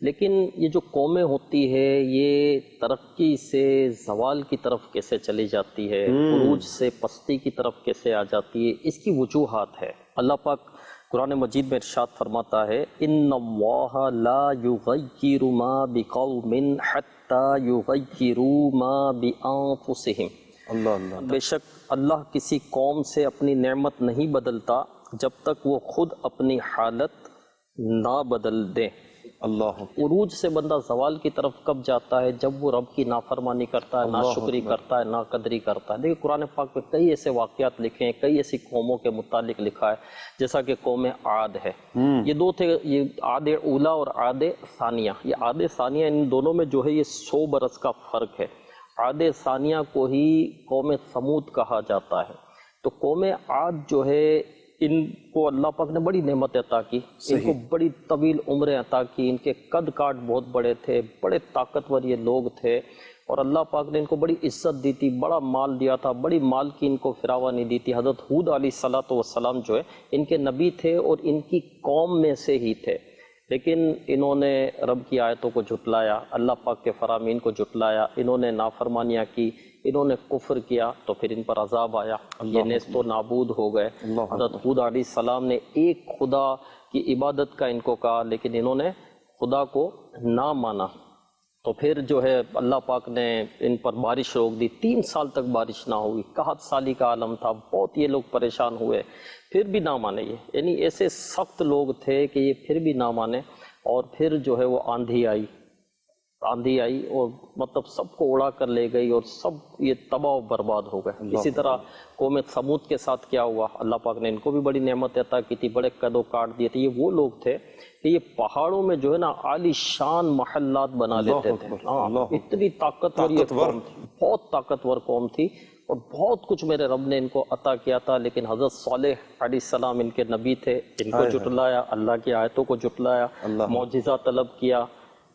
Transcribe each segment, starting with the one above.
لیکن یہ جو قومیں ہوتی ہے یہ ترقی سے زوال کی طرف کیسے چلی جاتی ہے، عروج سے پستی کی طرف کیسے آ جاتی ہے، اس کی وجوہات ہے۔ اللہ پاک قرآن مجید میں ارشاد فرماتا ہے ان اللہ لا یغیر ما بقوم حتی یغیروا ما بانفسہم، اللہ اللہ، بے شک اللہ کسی قوم سے اپنی نعمت نہیں بدلتا جب تک وہ خود اپنی حالت نہ بدل دیں۔ اللہ عروج سے بندہ زوال کی طرف کب جاتا ہے؟ جب وہ رب کی نافرمانی کرتا ہے، ناشکری کرتا ہے، ناقدری کرتا ہے۔ دیکھیں قرآن پاک میں کئی ایسے واقعات لکھے ہیں، کئی ایسی قوموں کے متعلق لکھا ہے، جیسا کہ قوم عاد ہے۔ یہ دو تھے، یہ عاد اولا اور عاد ثانیہ۔ یہ عاد ثانیہ ان دونوں میں جو ہے یہ 100 برس کا فرق ہے۔ عاد ثانیہ کو ہی قوم ثمود کہا جاتا ہے۔ تو قوم عاد جو ہے ان کو اللہ پاک نے بڑی نعمت عطا کی، ان کو بڑی طویل عمریں عطا کی، ان کے قد کاٹ بہت بڑے تھے، بڑے طاقتور یہ لوگ تھے، اور اللہ پاک نے ان کو بڑی عزت دی تھی، بڑا مال دیا تھا، بڑی مال کی ان کو فراوانی دی تھی۔ حضرت ہود علیہ السلام جو ہے ان کے نبی تھے اور ان کی قوم میں سے ہی تھے، لیکن انہوں نے رب کی آیتوں کو جھٹلایا، اللہ پاک کے فرامین کو جھٹلایا، انہوں نے نافرمانیاں کی، انہوں نے کفر کیا، تو پھر ان پر عذاب آیا، یہ نیست و نابود ہو گئے۔ حضرت ہود علیہ السلام نے ایک خدا کی عبادت کا ان کو کہا، لیکن انہوں نے خدا کو نہ مانا، تو پھر جو ہے اللہ پاک نے ان پر بارش روک دی، 3 سال تک بارش نہ ہوئی، قحط سالی کا عالم تھا، بہت یہ لوگ پریشان ہوئے، پھر بھی نہ مانے یہ، یعنی ایسے سخت لوگ تھے کہ یہ پھر بھی نہ مانے، اور پھر جو ہے وہ آندھی آئی اور مطلب سب کو اڑا کر لے گئی، اور سب یہ تباہ و برباد ہو گئے۔ اسی طرح قوم ثمود کے ساتھ کیا ہوا، اللہ پاک نے ان کو بھی بڑی نعمت عطا کی تھی، بڑے قد و کاٹ دیے تھے۔ یہ وہ لوگ تھے کہ یہ پہاڑوں میں جو ہے نا عالی شان محلات بنا لیتے تھے، اتنی طاقتور یہ قوم تھی، بہت طاقتور قوم تھی، اور بہت کچھ میرے رب نے ان کو عطا کیا تھا، لیکن حضرت صالح علیہ السلام ان کے نبی تھے، ان کو جھٹلایا، اللہ کی آیتوں کو جھٹلایا، معجزہ طلب کیا،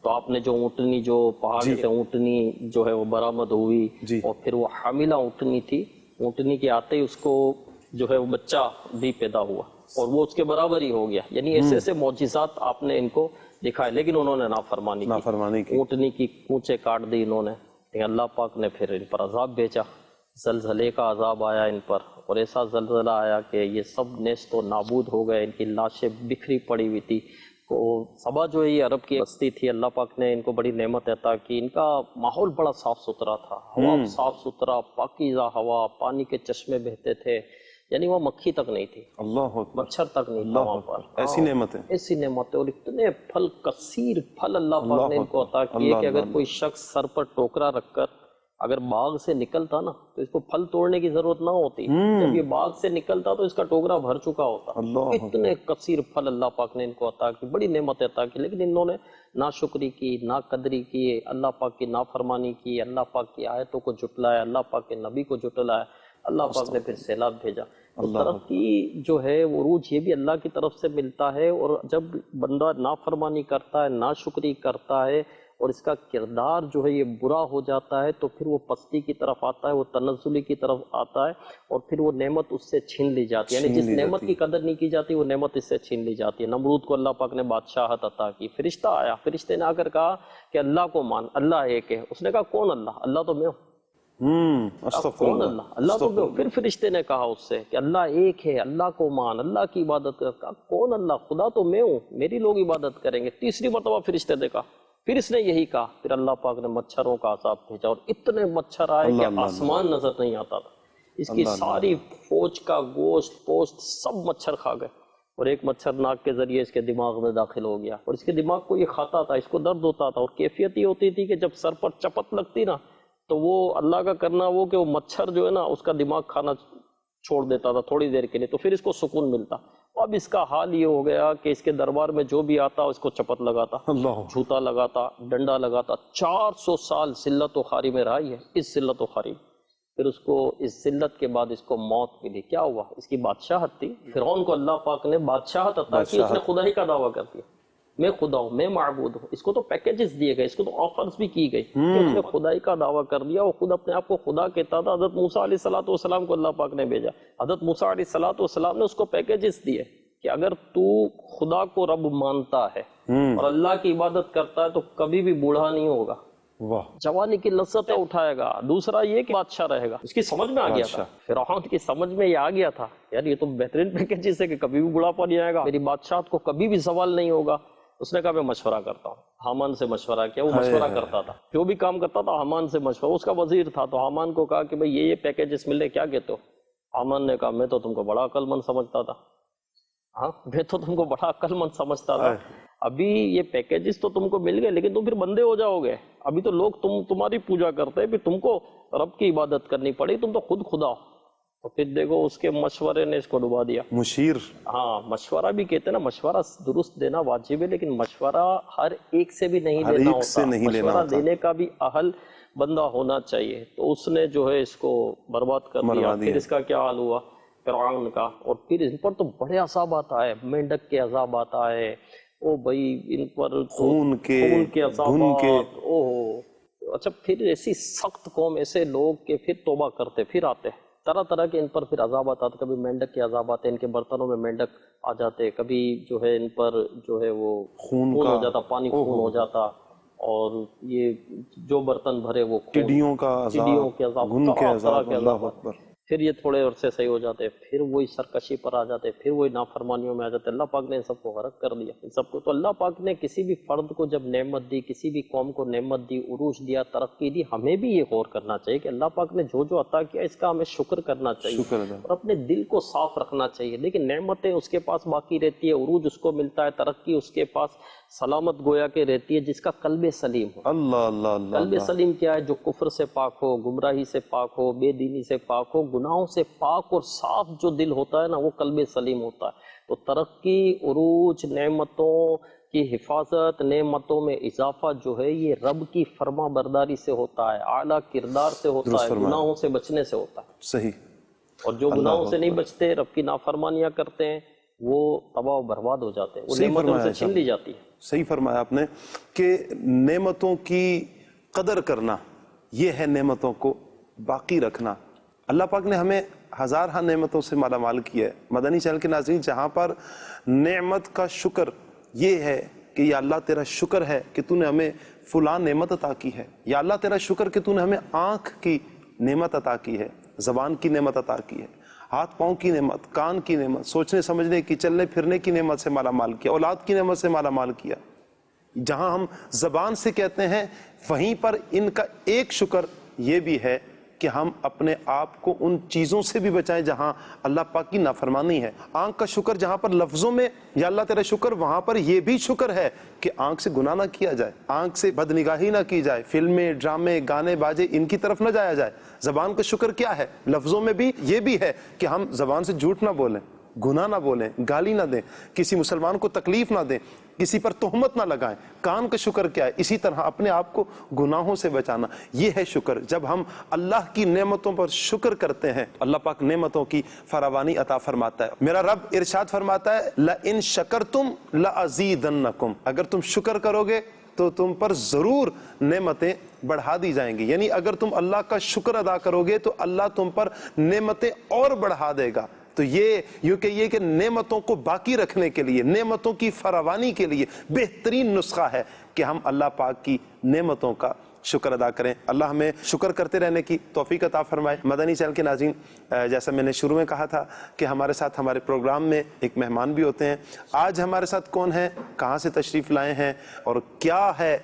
تو آپ نے جو اونٹنی، جو پہاڑ سے اونٹنی جو ہے وہ برآمد ہوئی، اور پھر وہ حاملہ اونٹنی تھی، اونٹنی کے آتے ہی اس کو جو ہے وہ بچہ بھی پیدا ہوا، اور وہ اس کے برابر ہی ہو گیا۔ یعنی ایسے ایسے معجزات آپ نے ان کو دکھائے، لیکن انہوں نے نافرمانی کی، اونٹنی کی کونچے کاٹ دی انہوں نے، لیکن اللہ پاک نے پھر ان پر عذاب بھیجا، زلزلے کا عذاب آیا ان پر، اور ایسا زلزلہ آیا کہ یہ سب نیست و نابود ہو گئے، ان کی لاشیں بکھری پڑی ہوئی تھی۔ تو سبا جو ہے یہ عرب کی بستی تھی، اللہ پاک نے ان کو بڑی نعمت عطا کی، ان کا ماحول بڑا صاف ستھرا تھا، ہوا صاف ستھرا، پاکیزہ ہوا، پانی کے چشمے بہتے تھے، یعنی وہاں مکھی تک نہیں تھی، اللہ مچھر تک نہیں تھا وہاں پر، ایسی نعمت ہے، ایسی نعمت ہے، اور اتنے پھل، کثیر پھل اللہ پاک نے ان کو عطا کیے کہ اگر کوئی شخص سر پر ٹوکرا رکھ کر اگر باغ سے نکلتا نا تو اس کو پھل توڑنے کی ضرورت نہ ہوتی، جب یہ باغ سے نکلتا تو اس کا ٹوکرا بھر چکا ہوتا۔ اتنے کثیر پھل اللہ پاک نے ان کو عطا کی، بڑی نعمت عطا کی، لیکن انہوں نے ناشکری کی، ناقدری کی، اللہ پاک کی نافرمانی کی، اللہ پاک کی آیتوں کو جھٹلایا، اللہ پاک کے نبی کو جھٹلایا، اللہ پاک نے پھر سیلاب بھیجا۔ ترقی جو ہے عروج یہ بھی اللہ کی طرف سے ملتا ہے، اور جب بندہ نافرمانی کرتا ہے، ناشکری کرتا ہے، اور اس کا کردار جو ہے یہ برا ہو جاتا ہے، تو پھر وہ پستی کی طرف آتا ہے، وہ تنزلی کی طرف آتا ہے، اور پھر وہ نعمت اس سے چھین لی جاتی ہے، یعنی جس نعمت کی قدر نہیں کی جاتی وہ نعمت اس سے چھین لی جاتی ہے۔ نمرود کو اللہ پاک نے بادشاہت عطا کی، فرشتہ آیا، فرشتے نے آ کر کہا کہ اللہ کو مان، اللہ ایک ہے۔ اس نے کہا کون اللہ؟ اللہ تو میں ہوں۔ کون اللہ؟ اللہ تو میں ہوں۔ پھر فرشتے نے کہا اس سے کہ اللہ ایک ہے، اللہ کو مان، اللہ کی عبادت کر۔ کہا کون اللہ؟ خدا تو میں ہوں، میری لوگ عبادت کریں گے۔ تیسری مرتبہ فرشتے نے کہا، پھر اس نے یہی کہا، پھر اللہ پاک نے مچھروں کا عذاب بھیجا، اور اتنے مچھر آئے کہ آسمان نظر نہیں آتا تھا، اس کی ساری فوج کا گوشت پوشت سب مچھر کھا گئے، اور ایک مچھر ناک کے ذریعے اس کے دماغ میں داخل ہو گیا، اور اس کے دماغ کو یہ کھاتا تھا، اس کو درد ہوتا تھا، اور کیفیت یہ ہوتی تھی کہ جب سر پر چپت لگتی نا تو وہ اللہ کا کرنا وہ کہ وہ مچھر جو ہے نا اس کا دماغ کھانا چھوڑ دیتا تھا تھوڑی دیر کے لیے، تو پھر اس کو سکون ملتا۔ اب اس کا حال یہ ہو گیا کہ اس کے دربار میں جو بھی آتا اس کو چپت لگاتا، جھوتا لگاتا، ڈنڈا لگاتا۔ 400 سال ذلت و خواری میں رہا ہے، اس ذلت و خواری، پھر اس کو اس ذلت کے بعد اس کو موت ملی۔ کیا ہوا؟ اس کی بادشاہت تھی، فرعون کو اللہ پاک نے بادشاہت عطا کی، اس نے خدائی کا دعویٰ کر دیا، میں خدا ہوں، میں معبود ہوں۔ اس کو تو پیکیجز دیے گئے، اس کو تو آفرز بھی کی گئی، کہ اس نے خدائی کا دعویٰ کر دیا، وہ خود اپنے آپ کو خدا کہتا تھا۔ حضرت موسیٰ علیہ السلام کو اللہ پاک نے بھیجا، حضرت موسیٰ علیہ السلام نے اس کو پیکیجز دیے کہ اگر تو خدا کو رب مانتا ہے اور اللہ کی عبادت کرتا ہے تو کبھی بھی بوڑھا نہیں ہوگا، واہ، جوانی کی لذتیں اٹھائے گا۔ دوسرا یہ کہ بادشاہ رہے گا۔ اس کی سمجھ میں آ گیا تھا، فرعون کی سمجھ میں یہ آ گیا تھا، یار یہ تو بہترین پیکیجز ہے کہ کبھی بھی بڑھاپا نہیں آئے گا، میری بادشاہت کو کبھی بھی زوال نہیں ہوگا۔ اس نے کہا میں مشورہ کرتا ہوں، حامان سے مشورہ کیا، وہ مشورہ کرتا تھا، جو بھی کام کرتا تھا حامان سے مشورہ، اس کا وزیر تھا، تو حامان کو کہا کہ بھئی یہ پیکیجز ملے، کیا کہتے ہو؟ حامان نے کہا میں تو تم کو بڑا عقل مند سمجھتا تھا، ہاں میں تو تم کو بڑا عقل مند سمجھتا تھا، ابھی یہ پیکیجز تو تم کو مل گئے لیکن تم پھر بندے ہو جاؤ گے، ابھی تو لوگ تمہاری پوجا کرتے ہیں، پھر تم کو رب کی عبادت کرنی پڑے، تم تو خود خدا ہو۔ تو پھر دیکھو اس کے مشورے نے اس کو ڈبا دیا۔ مشیر، ہاں، مشورہ بھی کہتے ہیں نا، مشورہ درست دینا واجب ہے، لیکن مشورہ ہر ایک سے بھی نہیں لینا ہوتا، مشورہ دینے کا بھی اہل بندہ ہونا چاہیے۔ تو اس نے جو ہے اس کو برباد کر دیا۔ پھر اس کا کیا حال ہوا فرعون کا، اور پھر ان پر تو بڑے عذابات آئے، مینڈک کے عذابات آئے، او بھائی ان پر خون کے عذابات، اچھا پھر ایسی سخت قوم، ایسے لوگ کہ پھر توبہ کرتے، پھر آتے طرح طرح کے ان پر پھر عذابات آتے، کبھی مینڈک کے عذابات، ان کے برتنوں میں مینڈک آ جاتے، کبھی جو ہے ان پر جو ہے وہ خون ہو جاتا، پانی خون ہو جاتا، اور یہ جو برتن بھرے وہ ٹڈیوں کے عذاب، گھن کے عذاب، اللہ اکبر۔ پھر یہ تھوڑے عرصے صحیح ہو جاتے، پھر وہی سرکشی پر آ جاتے، پھر وہی نافرمانیوں میں آ جاتے۔ اللہ پاک نے ان سب کو غرق کر دیا، ان سب کو۔ تو اللہ پاک نے کسی بھی فرد کو جب نعمت دی، کسی بھی قوم کو نعمت دی، عروج دیا، ترقی دی، ہمیں بھی یہ غور کرنا چاہیے کہ اللہ پاک نے جو عطا کیا اس کا ہمیں شکر کرنا چاہیے اور اپنے دل کو صاف رکھنا چاہیے۔ لیکن نعمتیں اس کے پاس باقی رہتی ہے، عروج اس کو ملتا ہے، ترقی اس کے پاس سلامت گویا کے رہتی ہے جس کا قلب سلیم ہو۔ اللہ اللہ اللہ، قلب سلیم کیا ہے؟ جو کفر سے پاک ہو، گمراہی سے پاک ہو، بے دینی سے پاک ہو، گناہوں سے پاک اور صاف جو دل ہوتا ہے نا، وہ قلب سلیم ہوتا ہے۔ تو ترقی، عروج، نعمتوں کی حفاظت، نعمتوں میں اضافہ جو ہے یہ رب کی فرما برداری سے ہوتا ہے، اعلیٰ کردار سے ہوتا ہے، گناہوں سے بچنے سے ہوتا ہے۔ صحیح۔ اور جو گناہوں سے نہیں بچتے، رب کی نافرمانیاں کرتے ہیں، وہ تباہ و برباد ہو جاتے ہیں، وہ نعمتوں سے چھین لی جاتی ہے۔ صحیح فرمایا آپ نے کہ نعمتوں کی قدر کرنا یہ ہے نعمتوں کو باقی رکھنا۔ اللہ پاک نے ہمیں ہزارہ نعمتوں سے مالا مال کیا ہے۔ مدنی چینل کے ناظرین، جہاں پر نعمت کا شکر یہ ہے کہ یا اللہ تیرا شکر ہے کہ تو نے ہمیں فلاں نعمت عطا کی ہے، یا اللہ تیرا شکر کہ تو نے ہمیں آنکھ کی نعمت عطا کی ہے، زبان کی نعمت عطا کی ہے، ہاتھ پاؤں کی نعمت، کان کی نعمت، سوچنے سمجھنے کی، چلنے پھرنے کی نعمت سے مالا مال کیا، اولاد کی نعمت سے مالا مال کیا۔ جہاں ہم زبان سے کہتے ہیں وہیں پر ان کا ایک شکر یہ بھی ہے کہ ہم اپنے آپ کو ان چیزوں سے بھی بچائیں جہاں اللہ پاک کی نافرمانی ہے۔ آنکھ کا شکر جہاں پر لفظوں میں یا اللہ تیرا شکر، وہاں پر یہ بھی شکر ہے کہ آنکھ سے گناہ نہ کیا جائے، آنکھ سے بدنگاہی نہ کی جائے، فلمیں، ڈرامے، گانے باجے ان کی طرف نہ جایا جائے۔ زبان کا شکر کیا ہے؟ لفظوں میں بھی یہ بھی ہے کہ ہم زبان سے جھوٹ نہ بولیں، گناہ نہ بولیں، گالی نہ دیں، کسی مسلمان کو تکلیف نہ دیں، کسی پر تہمت نہ لگائیں۔ کان کا شکر کیا ہے؟ اسی طرح اپنے آپ کو گناہوں سے بچانا، یہ ہے شکر۔ جب ہم اللہ کی نعمتوں پر شکر کرتے ہیں، اللہ پاک نعمتوں کی فراوانی عطا فرماتا ہے۔ میرا رب ارشاد فرماتا ہے لَإِن شَكَرْتُمْ لَأَزِيدَنَّكُمْ، اگر تم شکر کرو گے تو تم پر ضرور نعمتیں بڑھا دی جائیں گی، یعنی اگر تم اللہ کا شکر ادا کرو گے تو اللہ تم پر نعمتیں اور بڑھا دے گا۔ تو یہ یوں کہیے کہ نعمتوں کو باقی رکھنے کے لیے، نعمتوں کی فراوانی کے لیے بہترین نسخہ ہے کہ ہم اللہ پاک کی نعمتوں کا شکر ادا کریں۔ اللہ ہمیں شکر کرتے رہنے کی توفیق عطا فرمائے۔ مدنی چینل کے ناظرین، جیسا میں نے شروع میں کہا تھا کہ ہمارے ساتھ ہمارے پروگرام میں ایک مہمان بھی ہوتے ہیں۔ آج ہمارے ساتھ کون ہیں، کہاں سے تشریف لائے ہیں اور کیا ہے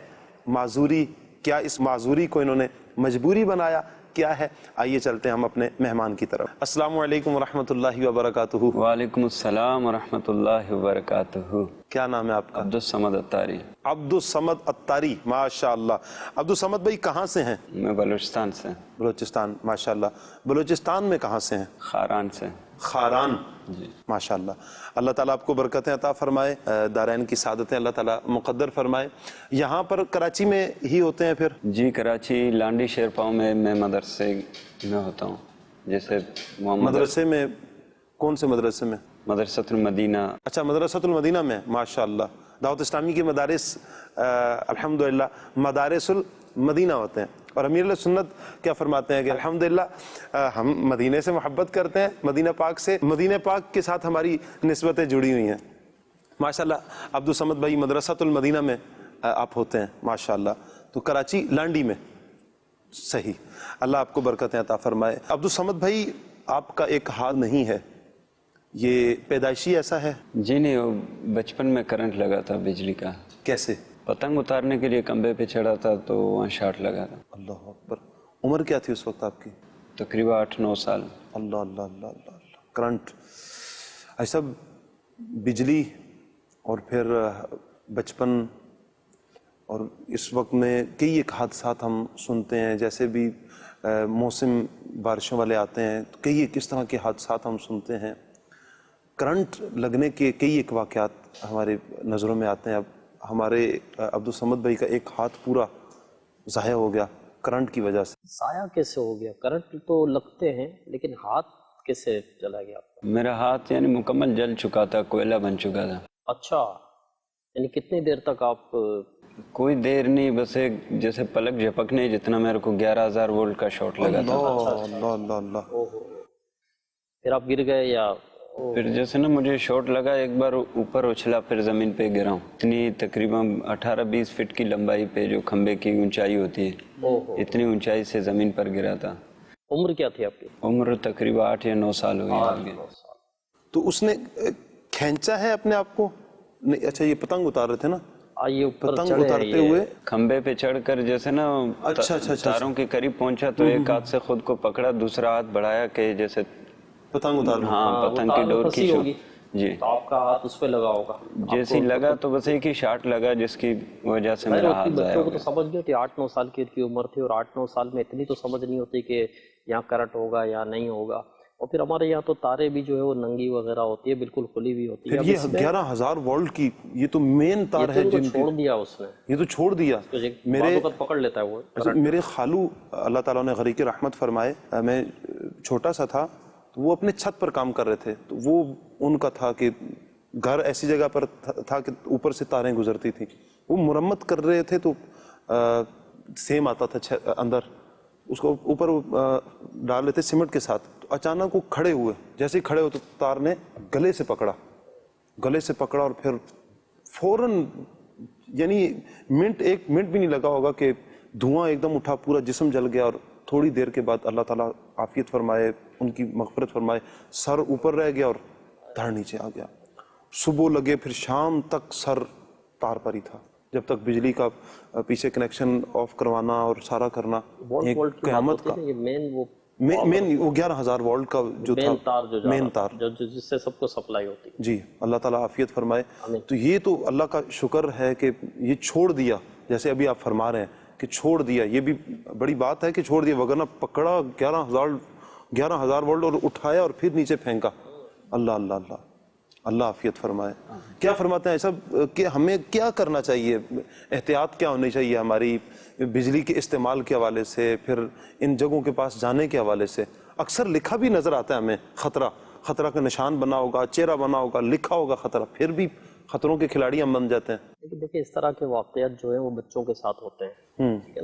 معذوری، کیا اس معذوری کو انہوں نے مجبوری بنایا، کیا ہے، آئیے چلتے ہیں ہم اپنے مہمان کی طرف۔ السلام علیکم ورحمۃ اللہ وبرکاتہ۔ وعلیکم السلام ورحمۃ اللہ وبرکاتہ۔ کیا نام ہے آپ کا؟ عبدالصمد اتاری۔ عبدالصمد اتاری، ماشاء اللہ۔ عبدالصمد بھائی کہاں سے ہیں؟ میں بلوچستان سے۔ بلوچستان، ماشاء اللہ۔ بلوچستان میں کہاں سے ہیں؟ خاران سے۔ خاران، جی ماشاء اللہ۔ اللہ تعالیٰ آپ کو برکتیں عطا فرمائے، دارین کی سعادتیں اللہ تعالیٰ مقدر فرمائے۔ یہاں پر کراچی میں ہی ہوتے ہیں پھر؟ جی، کراچی لانڈی شیرپاؤں میں میں مدرسے میں ہوتا ہوں، جیسے مدرسے میں؟ کون سے مدرسے میں؟ مدرسۃ المدینہ۔ اچھا، مدرسۃ المدینہ میں، ماشاء اللہ۔ دعوت اسلامی کے مدارس الحمدللہ مدارس المدینہ ہوتے ہیں، اور امیر علیہ سنت کیا فرماتے ہیں کہ الحمدللہ ہم مدینے سے محبت کرتے ہیں، مدینہ پاک سے، مدینہ پاک کے ساتھ ہماری نسبتیں جڑی ہوئی ہیں ماشاءاللہ۔ عبدالصمد بھائی مدرسۃ المدینہ میں آپ ہوتے ہیں ماشاءاللہ، تو کراچی لانڈی میں، صحیح، اللہ آپ کو برکتیں عطا فرمائے۔ عبدالصمد بھائی آپ کا ایک حال نہیں ہے، یہ پیدائشی ایسا ہے؟ جی نہیں، وہ بچپن میں کرنٹ لگا تھا بجلی کا، کیسے؟ پتنگ اتارنے کے لیے کھمبے پہ چڑھا تھا تو وہاں شاٹ لگا تھا۔ اللہ اکبر۔ عمر کیا تھی اس وقت آپ کی؟ تقریباً 8-9 سال۔ اللہ اللہ اللہ اللہ اللہ۔ کرنٹ، ایسا بجلی اور پھر بچپن، اور اس وقت میں کئی ایک حادثات ہم سنتے ہیں، جیسے بھی موسم بارشوں والے آتے ہیں تو کئی ایک اس طرح کے حادثات ہم سنتے ہیں۔ کرنٹ لگنے کے کئی ایک واقعات ہمارے نظروں میں آتے ہیں۔ اب ہمارے عبدالصمد بھائی کا ایک ہاتھ پورا ضائع ہو گیا کرنٹ کی وجہ سے۔ ضائع کیسے ہو گیا؟ کرنٹ تو لگتے ہیں لیکن ہاتھ کیسے چلا گیا آپ کا؟ میرا ہاتھ یعنی مکمل جل چکا تھا، کوئلہ بن چکا تھا۔ اچھا، یعنی کتنی دیر تک آپ؟ کوئی دیر نہیں، بس ایک جیسے پلک جھپکنے جتنا میرے کو 11,000 وولٹ کا شاٹ لگا تھا۔ اللہ اللہ اللہ۔ پھر آپ گر گئے یا؟ پھر جیسے نا مجھے شاٹ لگا، ایک بار اوپر اچھلا، پھر زمین پہ گرا ہوں۔ اتنی تقریباً 18-20 فٹ کی لمبائی پہ جو کھمبے کی اونچائی ہوتی ہے، اتنی اونچائی سے زمین پر گرا تھا۔ عمر کیا تھی آپ کی؟ عمر تقریباً 8 یا 9 سال ہوئی آگے۔ تو اس نے کھینچا ہے اپنے آپ کو؟ نہیں، اچھا یہ پتنگ اتار رہے تھے نا؟ یہ اوپر پتنگ اتارتے ہوئے کھمبے پہ چڑھ کر جیسے نا تاروں کے قریب پہنچا تو ایک ہاتھ سے خود کو پکڑا، دوسرا ہاتھ بڑھایا کہ جیسے پتنگ اتار رہے۔ ہاں پتنگ کی ڈور کی ہوگی جی، تو آپ کا ہاتھ اس پہ لگا ہوگا۔ جیسے لگا تو بس ایک ہی شاٹ لگا جس کی وجہ سے میرا ہاتھ ضائع بچوں ہو کو تو گیا۔ سمجھ نہیں ہوتی، 8-9 سال کی عمر تھی، اور 8-9 سال میں اتنی تو سمجھ نہیں ہوتی کہ یہاں کرنٹ ہوگا یا نہیں ہوگا۔ اور پھر ہمارے یہاں تو تارے بھی جو ہے وہ ننگی وغیرہ ہوتی ہے، بالکل کھلی ہوئی ہوتی ہے۔ پھر یہ 11,000 وولٹ کی، یہ تو مین تار ہے جن چھوڑ دیا اس نے، یہ تو چھوڑ دیا۔ میرے پکڑ لیتا ہے وہ۔ میرے خالو اللہ تعالیٰ نے غریق رحمت فرمائے، میں چھوٹا سا تھا تو وہ اپنے چھت پر کام کر رہے تھے، تو وہ ان کا تھا کہ گھر ایسی جگہ پر تھا کہ اوپر سے تاریں گزرتی تھیں، وہ مرمت کر رہے تھے تو سیم آتا تھا اندر، اس کو اوپر ڈال لیتے سیمنٹ کے ساتھ، تو اچانک وہ کھڑے ہوئے، جیسے ہی کھڑے ہوئے تو تار نے گلے سے پکڑا اور پھر فوراً، یعنی ایک منٹ بھی نہیں لگا ہوگا کہ دھواں ایک دم اٹھا، پورا جسم جل گیا، اور تھوڑی دیر کے بعد اللہ تعالیٰ عافیت فرمائے، ان کی مغفرت فرمائے، سر اوپر رہ گیا اور دھڑ نیچے آ گیا۔ صبح لگے پھر شام تک سر تار پر ہی تھا، جب تک بجلی کا پیچھے کنیکشن آف کروانا اور سارا کرنا ایک قیامت کا مین وہ 11,000 وولٹ کا جو تھا مین تار جس سے سب کو سپلائی ہوتی ہے۔ جی، اللہ تعالیٰ عافیت فرمائے۔ تو یہ تو اللہ کا شکر ہے کہ یہ چھوڑ دیا، جیسے ابھی آپ فرما رہے ہیں کہ چھوڑ دیا، یہ بھی بڑی بات ہے کہ چھوڑ دیا، وگرنہ پکڑا 11,000 وولٹ اور اٹھایا اور پھر نیچے پھینکا۔ اللہ اللہ اللہ، اللہ عافیت فرمائے۔ کیا فرماتے ہیں سب کہ ہمیں کیا کرنا چاہیے، احتیاط کیا ہونی چاہیے ہماری بجلی کے استعمال کے حوالے سے، پھر ان جگہوں کے پاس جانے کے حوالے سے؟ اکثر لکھا بھی نظر آتا ہے ہمیں، خطرہ کا نشان بنا ہوگا، چہرہ بنا ہوگا، لکھا ہوگا خطرہ، پھر بھی خطروں کے کھلاڑی ہم بن جاتے ہیں۔ لیکن دیکھیں اس طرح کے واقعات جو ہیں وہ بچوں کے ساتھ ہوتے ہیں، ٹھیک ہے؟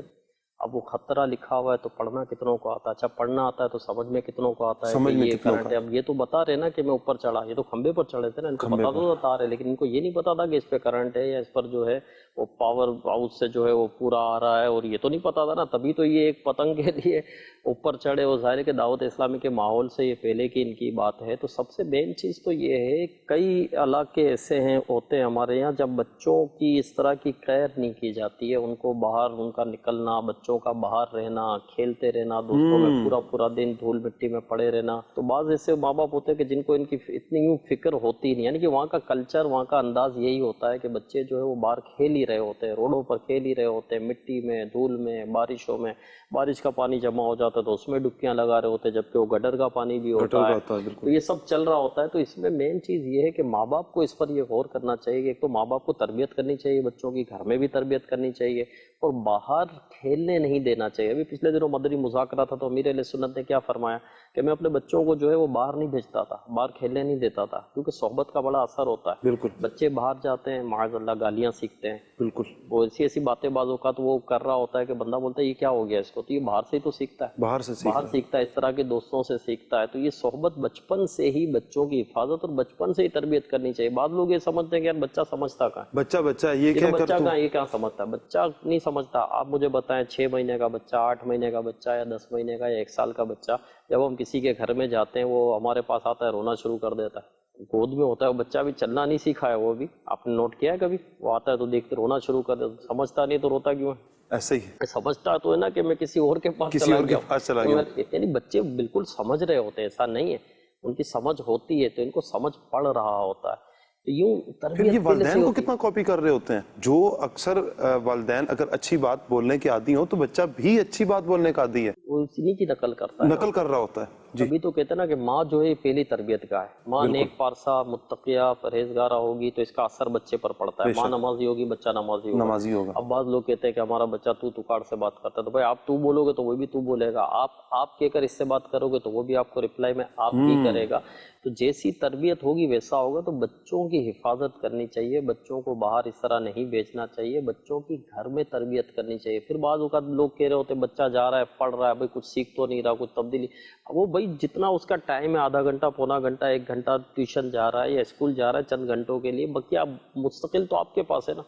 اب وہ خطرہ لکھا ہوا ہے تو پڑھنا کتنوں کو آتا ہے؟ اچھا پڑھنا آتا ہے تو سمجھ میں کتنوں کو آتا ہے کہ یہ کرنٹ ہے؟ اب یہ تو بتا رہے نا کہ میں اوپر چڑھا، یہ تو کھمبے پر چڑھے تھے نا، ان کو پتا تو تھا رہے، لیکن ان کو یہ نہیں پتا تھا کہ اس پہ کرنٹ ہے یا اس پر جو ہے وہ پاور ہاؤس سے جو ہے وہ پورا آ رہا ہے، اور یہ تو نہیں پتا تھا نا، تبھی تو یہ ایک پتنگ کے لیے اوپر چڑھے۔ وہ ظاہر ہے کہ دعوت اسلامی کے ماحول سے یہ پہلے کی ان کی بات ہے۔ تو سب سے مین چیز تو یہ ہے، کئی علاقے ایسے ہیں ہوتے ہیں ہمارے یہاں جب بچوں کی اس طرح کی کیئر نہیں کی جاتی ہے، ان کو باہر، ان کا نکلنا، بچوں کا باہر رہنا، کھیلتے رہنا، دوستوں میں پورا دن دھول مٹی میں پڑے رہنا، تو بعض ایسے ماں باپ ہوتے ہیں کہ جن کو ان کی اتنی یوں فکر ہوتی نہیں، یعنی کہ وہاں کا کلچر، وہاں کا انداز یہی ہوتا ہے کہ بچے جو ہے وہ باہر کھیل ہی رہے ہوتے ہیں، روڈوں پر کھیل ہی رہے ہوتے ہیں، مٹی میں، دھول میں، بارشوں میں، بارش کا پانی جمع ہو جاتا ہے تو اس میں ڈبکیاں لگا رہے ہوتے ہیں، جبکہ وہ گٹر کا پانی بھی ہوتا ہے، تو یہ سب چل رہا ہوتا ہے۔ تو اس میں مین چیز یہ ہے کہ ماں باپ کو اس پر یہ غور کرنا چاہیے کہ ایک تو ماں باپ کو تربیت کرنی چاہیے بچوں کی، گھر میں بھی تربیت کرنی چاہیے، اور باہر کھیلنے نہیں دینا چاہیے۔ ابھی پچھلے دنوں مدنی مذاکرہ تھا تو امیر اہل سنت نے کیا فرمایا کہ میں اپنے بچوں کو جو ہے وہ باہر نہیں بھیجتا تھا، باہر کھیلنے نہیں دیتا تھا، کیونکہ صحبت کا بڑا اثر ہوتا ہے۔ بالکل، بچے باہر جاتے ہیں، معاذ اللہ گالیاں سیکھتے ہیں، بالکل وہ ایسی ایسی باتیں بعض اوقات وہ کر رہا ہوتا ہے کہ بندہ بولتا ہے یہ کیا ہو گیا اس کو، تو یہ باہر سے ہی تو سیکھتا ہے، باہر سے باہر سیکھتا ہے، اس طرح کے دوستوں سے سیکھتا ہے۔ تو یہ صحبت بچپن سے ہی بچوں کی حفاظت اور بچپن سے ہی تربیت کرنی چاہیے۔ بعض لوگ یہ سمجھتے ہیں کہ یار بچہ سمجھتا کہاں ہے، بچہ یہ یہ تو کہہ کر بچہ تو کہاں، یہ کیا سمجھتا ہے، بچہ نہیں سمجھتا۔ آپ مجھے بتائیں 6 مہینے کا بچہ، 8 مہینے کا بچہ یا 10 مہینے کا یا 1 سال کا بچہ، جب ہم کسی کے گھر میں جاتے ہیں وہ ہمارے پاس آتا ہے رونا شروع کر دیتا ہے، گود میں ہوتا ہے وہ بچہ، بھی چلنا نہیں سیکھا ہے وہ بھی، آپ نے نوٹ کیا ہے کبھی؟ وہ آتا ہے تو دیکھ کے رونا شروع کر دیتا، سمجھتا نہیں تو روتا کیوں ہے؟ ایسے ہی سمجھتا تو ہے نا کہ میں کسی اور کے پاس کسی چلا اور کے گیا پاس چلا ہوں۔ گیا یعنی بچے بالکل سمجھ رہے ہوتے ہیں، ایسا نہیں ہے، ان کی سمجھ ہوتی ہے تو ان کو سمجھ پڑ رہا ہوتا ہے، تو یوں پھر تربیت یہ پہلے سے والدین کو ہوتی ہے۔ کتنا کاپی کر رہے ہوتے ہیں، جو اکثر والدین اگر اچھی بات بولنے کے عادی ہوں تو بچہ بھی اچھی بات بولنے کا عادی ہے، وہ اسی کی نقل کرتا ہے نا۔ نقل کر رہا ہوتا ہے۔ جی تبھی تو کہتے ہیں نا کہ ماں جو ہے پہلی تربیت کا ہے، ماں بالکل، نیک پارسا متقیہ پرہیزگارہ ہوگی تو اس کا اثر بچے پر پڑتا ہے، بے ماں شک نمازی ہوگی بچہ نمازی ہوگا۔ نمازی ہوگا۔ اب بعض لوگ کہتے ہیں کہ ہمارا بچہ تو تکاڑ سے بات کرتا ہے، تو بھائی آپ تو بولو گے تو وہ بھی تو بولے گا، آپ کہہ کر اس سے بات کرو گے تو وہ بھی آپ کو رپلائی میں آپ ہی کرے گا۔ تو جیسی تربیت ہوگی ویسا ہوگا۔ تو بچوں کی حفاظت کرنی چاہیے، بچوں کو باہر اس طرح نہیں بیچنا چاہیے، بچوں کی گھر میں تربیت کرنی چاہیے۔ پھر بعض اوقات لوگ کہہ رہے ہوتے ہیں بچہ جا رہا ہے پڑھ رہا ہے، بھائی کچھ سیکھ تو نہیں رہا، کچھ تبدیلی، وہ بھائی جتنا اس کا ٹائم ہے، آدھا گھنٹہ پونا گھنٹہ 1 گھنٹہ ٹیوشن جا رہا ہے یا اسکول جا رہا ہے چند گھنٹوں کے لیے، باقی آپ مستقل تو آپ کے پاس ہے نا۔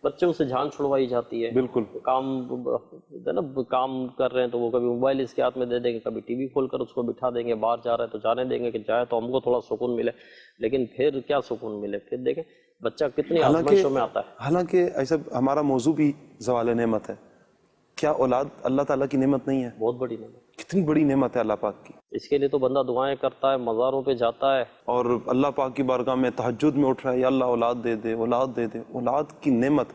بچوں سے جھان چھڑوائی جاتی ہے، بالکل کام کام کر رہے ہیں تو وہ کبھی موبائل اس کے ہاتھ میں دے دیں گے، کبھی ٹی وی کھول کر اس کو بٹھا دیں گے، باہر جا رہا ہے تو جانے دیں گے کہ جائے تو ہم کو تھوڑا سکون ملے، لیکن پھر کیا سکون ملے؟ پھر دیکھیں بچہ کتنی آزمائشوں میں آتا ہے۔ حالانکہ ایسا ہمارا موضوع بھی زوال نعمت ہے، کیا اولاد اللہ تعالیٰ کی نعمت نہیں ہے؟ بہت بڑی نعمت، کتنی بڑی نعمت ہے اللہ پاک کی، اس کے لیے تو بندہ دعائیں کرتا ہے، مزاروں پہ جاتا ہے، اور اللہ پاک کی بارگاہ میں تہجد میں اٹھ رہا ہے، یا اللہ اولاد دے دے، اولاد دے دے، اولاد کی نعمت۔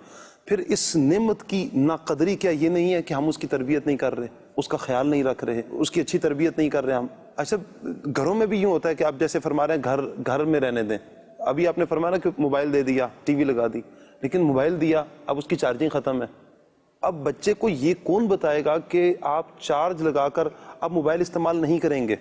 پھر اس نعمت کی ناقدری کیا یہ نہیں ہے کہ ہم اس کی تربیت نہیں کر رہے، اس کا خیال نہیں رکھ رہے، اس کی اچھی تربیت نہیں کر رہے ہم؟ ایسا گھروں میں بھی یوں ہوتا ہے کہ آپ جیسے فرما رہے ہیں گھر میں رہنے دیں، ابھی آپ نے فرمایا کہ موبائل دے دیا، ٹی وی لگا دی، لیکن موبائل دیا اب اس کی چارجنگ ختم ہے، اب بچے کو یہ کون بتائے گا کہ آپ چارج لگا کر اب موبائل استعمال نہیں کریں گے،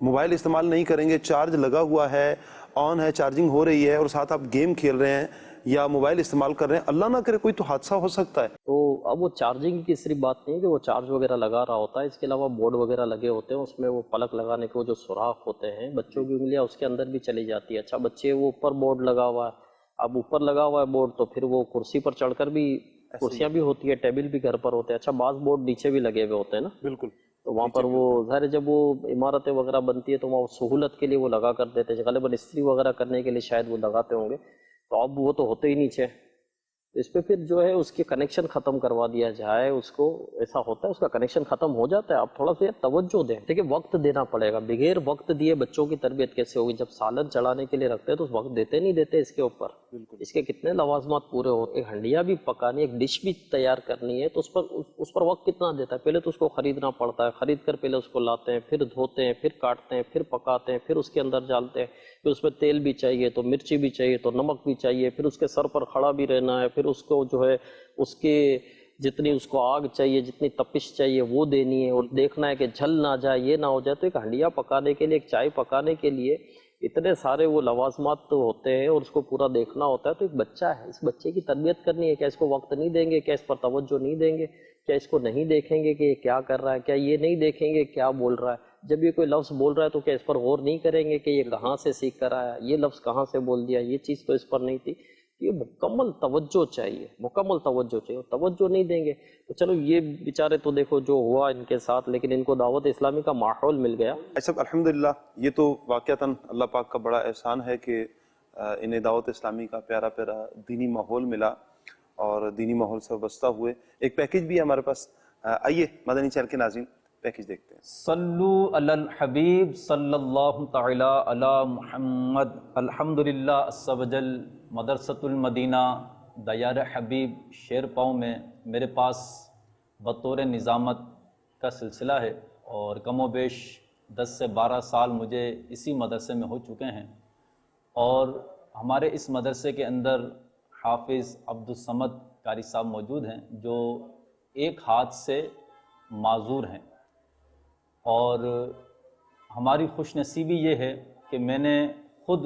موبائل استعمال نہیں کریں گے، چارج لگا ہوا ہے، آن ہے، چارجنگ ہو رہی ہے، اور ساتھ آپ گیم کھیل رہے ہیں یا موبائل استعمال کر رہے ہیں، اللہ نہ کرے کوئی تو حادثہ ہو سکتا ہے۔ تو اب وہ چارجنگ کی صرف بات نہیں ہے کہ وہ چارج وغیرہ لگا رہا ہوتا ہے، اس کے علاوہ بورڈ وغیرہ لگے ہوتے ہیں، اس میں وہ پلک لگانے کے وہ جو سوراخ ہوتے ہیں، بچوں کی انگلیاں اس کے اندر بھی چلی جاتی ہے۔ اچھا بچے وہ اوپر بورڈ لگا ہوا ہے، اب اوپر لگا ہوا ہے بورڈ تو پھر وہ کرسی پر چڑھ کر بھی، کرسیاں بھی ہوتی ہے، ٹیبل بھی گھر پر ہوتے ہیں، اچھا بعض بورڈ نیچے بھی لگے ہوئے ہوتے ہیں نا، بالکل تو وہاں پر وہ ظاہر جب وہ عمارتیں وغیرہ بنتی ہے تو وہاں سہولت کے لیے وہ لگا کر دیتے ہیں، غالباً استری وغیرہ کرنے کے لیے شاید وہ لگاتے ہوں گے، تو اب وہ تو ہوتے ہی نیچے، اس پہ پھر جو ہے اس کے کنیکشن ختم کروا دیا جائے، اس کو ایسا ہوتا ہے اس کا کنیکشن ختم ہو جاتا ہے، آپ تھوڑا سا توجہ دیں، دیکھیں وقت دینا پڑے گا، بغیر وقت دیے بچوں کی تربیت کیسے ہوگی؟ جب سالن چڑھانے کے لیے رکھتے ہیں تو وقت دیتے نہیں دیتے اس کے اوپر، اس کے کتنے لوازمات پورے ہوتے ہیں، ہنڈیاں بھی پکانی، ایک ڈش بھی تیار کرنی ہے تو اس پر وقت کتنا دیتا ہے؟ پہلے تو اس کو خریدنا پڑتا ہے، خرید کر پہلے اس کو لاتے ہیں، پھر دھوتے ہیں، پھر کاٹتے ہیں، پھر پکاتے ہیں، پھر اس کے اندر ڈالتے ہیں، پھر اس میں تیل بھی چاہیے تو مرچی بھی چاہیے تو نمک بھی چاہیے، پھر اس کے سر پر کھڑا بھی رہنا ہے، پھر اس کو جو ہے اس کے جتنی اس کو آگ چاہیے، جتنی تپش چاہیے وہ دینی ہے، اور دیکھنا ہے کہ جل نہ جائے، یہ نہ ہو جائے۔ تو ایک ہنڈیا پکانے کے لیے، ایک چائے پکانے کے لیے اتنے سارے وہ لوازمات تو ہوتے ہیں اور اس کو پورا دیکھنا ہوتا ہے۔ تو ایک بچہ ہے، اس بچے کی تربیت کرنی ہے، کیا اس کو وقت نہیں دیں گے؟ کیا اس پر توجہ نہیں دیں گے؟ کیا اس کو نہیں دیکھیں گے کہ یہ کیا کر رہا ہے؟ کیا یہ نہیں دیکھیں گے کیا بول رہا ہے؟ جب یہ کوئی لفظ بول رہا ہے تو کیا اس پر غور نہیں کریں گے کہ یہ کہاں سے سیکھ کر آیا، یہ لفظ کہاں سے بول دیا، یہ چیز تو اس پر نہیں تھی؟ یہ مکمل توجہ چاہیے، مکمل توجہ چاہیے، توجہ نہیں دیں گے تو چلو یہ بیچارے تو دیکھو جو ہوا ان کے ساتھ، لیکن ان کو دعوت اسلامی کا ماحول مل گیا۔ ایسا الحمدللہ یہ تو واقعتاً اللہ پاک کا بڑا احسان ہے کہ انہیں دعوت اسلامی کا پیارا پیارا دینی ماحول ملا اور دینی ماحول سے وابستہ ہوئے۔ ایک پیکیج بھی ہے ہمارے پاس، آئیے مدنی چینل کے ناظرین پیکیج دیکھتے ہیں۔ صلو علی الحبیب صلی اللہ تعالی علی محمد۔ الحمدللہ عز و جل مدرسۃ المدینہ دیار حبیب شیر پاؤں میں میرے پاس بطور نظامت کا سلسلہ ہے، اور کم و بیش 10 سے 12 سال مجھے اسی مدرسے میں ہو چکے ہیں، اور ہمارے اس مدرسے کے اندر حافظ عبدالصمد قاری صاحب موجود ہیں جو ایک ہاتھ سے معذور ہیں، اور ہماری خوش نصیبی یہ ہے کہ میں نے خود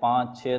5-6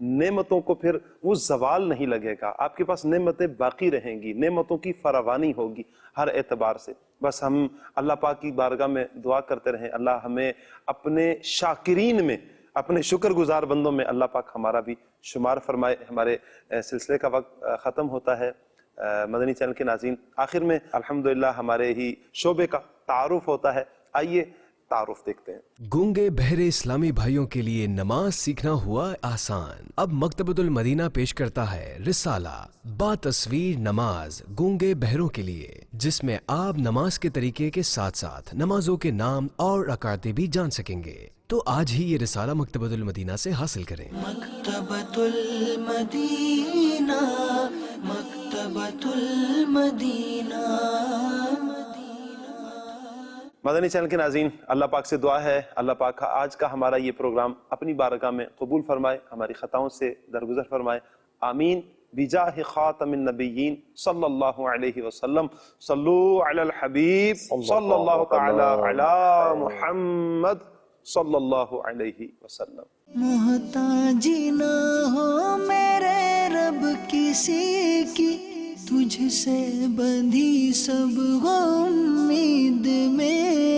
نعمتوں کو پھر وہ زوال نہیں لگے گا، آپ کے پاس نعمتیں باقی رہیں گی، نعمتوں کی فراوانی ہوگی ہر اعتبار سے۔ بس ہم اللہ پاک کی بارگاہ میں دعا کرتے رہیں، اللہ ہمیں اپنے شاکرین میں، اپنے شکر گزار بندوں میں اللہ پاک ہمارا بھی شمار فرمائے۔ ہمارے سلسلے کا وقت ختم ہوتا ہے۔ مدنی چینل کے ناظرین، آخر میں الحمدللہ ہمارے ہی شعبے کا تعارف ہوتا ہے، آئیے تعارف دیکھتے ہیں۔ گونگے بہرے اسلامی بھائیوں کے لیے نماز سیکھنا ہوا آسان۔ اب مکتبۃ المدینہ پیش کرتا ہے رسالہ با تصویر نماز گونگے بہروں کے لیے، جس میں آپ نماز کے طریقے کے ساتھ ساتھ نمازوں کے نام اور رکعتیں بھی جان سکیں گے۔ تو آج ہی یہ رسالہ مکتبۃ المدینہ سے حاصل کریں۔ مکتبۃ المدینہ، مکتبۃ المدینہ۔ مدنی چینل کے ناظرین، اللہ پاک سے دعا ہے اللہ پاک آج کا ہمارا یہ پروگرام اپنی بارگاہ میں قبول فرمائے، ہماری خطاؤں سے درگزر فرمائے، آمین بجاہ خاتم النبیین صلی اللہ علیہ وسلم۔ صلو علی الحبیب صلی اللہ تعالی علی محمد صلی اللہ علیہ وسلم۔ محتاجی نہ ہو میرے رب کسی کی، تجھ سے بندھی سب ہو امید میں